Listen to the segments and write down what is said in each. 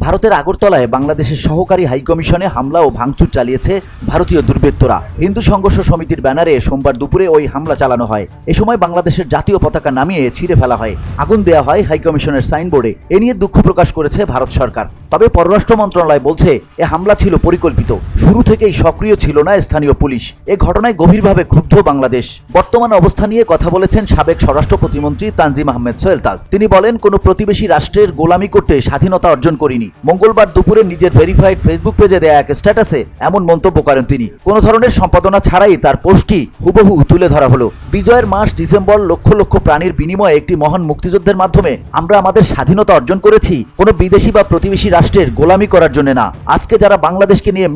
ভারতের আগরতলায় বাংলাদেশের সহকারী হাইকমিশনে হামলা ও ভাঙচুর চালিয়েছে ভারতীয় দুর্বৃত্তরা। হিন্দু সংঘর্ষ সমিতির ব্যানারে সোমবার দুপুরে ওই হামলা চালানো হয়। এ সময় বাংলাদেশের জাতীয় পতাকা নামিয়ে ছিঁড়ে ফেলা হয়, আগুন দেওয়া হয় হাইকমিশনের সাইনবোর্ডে। এ নিয়ে দুঃখ প্রকাশ করেছে ভারত সরকার। তবে পররাষ্ট্র মন্ত্রণালয় বলছে এ হামলা ছিল পরিকল্পিত, শুরু থেকেই সক্রিয় ছিল না স্থানীয় পুলিশ। এ ঘটনায় গভীরভাবে ক্ষুব্ধ বাংলাদেশ। বর্তমান অবস্থা নিয়ে কথা বলেছেন সাবেক স্বরাষ্ট্র প্রতিমন্ত্রী তানজিম আহমেদ সোহেল তাজ। তিনি বলেন, কোনো প্রতিবেশী রাষ্ট্রের গোলামি করতে স্বাধীনতা অর্জন করিনি। মঙ্গলবার দুপুরে নিজের ভেরিফাইড ফেসবুক পেজে দেয়া এক স্ট্যাটাসে এমন মন্তব্য করেন তিনি। কোনো ধরনের সম্পাদনা ছাড়াই তার পোস্টটি হুবহু তুলে ধরা হলো। বিজয়ের মাস ডিসেম্বর, লক্ষ লক্ষ প্রাণীর বিনিময়ে একটি মহান মুক্তিযুদ্ধের মাধ্যমে আমরা আমাদের স্বাধীনতা অর্জন করেছি, কোনো বিদেশি বা প্রতিবেশী রাষ্ট্রের গোলামি করার জন্য না। আজকে যারা বাংলাদেশকে নিয়ে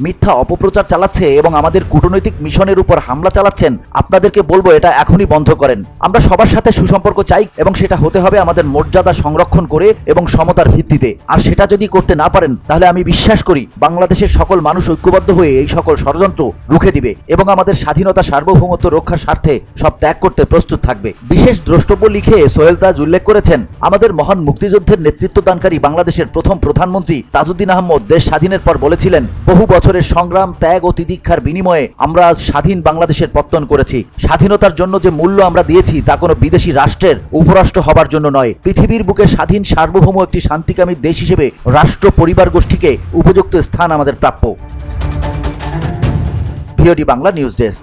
মিথ্যা অপপ্রচার চালাচ্ছে এবং আমাদের কূটনৈতিক মিশনের উপর হামলা চালাচ্ছেন, আপনাদেরকে বলবো এটা এখনই বন্ধ করেন। আমরা সবার সাথে সুসম্পর্ক চাই এবং সেটা হতে হবে আমাদের মর্যাদা সংরক্ষণ করে এবং সমতার ভিত্তিতে। আর সেটা যদি করতে না পারেন, তাহলে আমি বিশ্বাস করি বাংলাদেশের সকল মানুষ ঐক্যবদ্ধ হয়ে এই সকল ষড়যন্ত্র রুখে দিবে এবং আমাদের স্বাধীনতা সার্বভৌমত্ব রক্ষার স্বার্থে সব ত্যাগ করতে প্রস্তুত থাকবে। বিশেষ দ্রষ্টব্য লিখে সোহেল তাজ উল্লেখ করেছেন, আমাদের মহান মুক্তিযুদ্ধের নেতৃত্বদানকারী বাংলাদেশের প্রথম প্রধানমন্ত্রী তাজউদ্দিন আহমদ দেশ স্বাধীনের পর বলেছিলেন, বহু বছরের সংগ্রাম, ত্যাগ ও তিতিক্ষার বিনিময়ে আমরা আজ স্বাধীন বাংলাদেশের পত্তন করেছি। স্বাধীনতার জন্য যে মূল্য আমরা দিয়েছি তা কোনো বিদেশি রাষ্ট্রের উপরাষ্ট্র হবার জন্য নয়। পৃথিবীর বুকে স্বাধীন সার্বভৌম একটি শান্তিকামী দেশ হিসেবে রাষ্ট্র পরিবার গোষ্ঠীকে উপযুক্ত স্থান আমাদের প্রাপ্য। VOD Bangla news desk.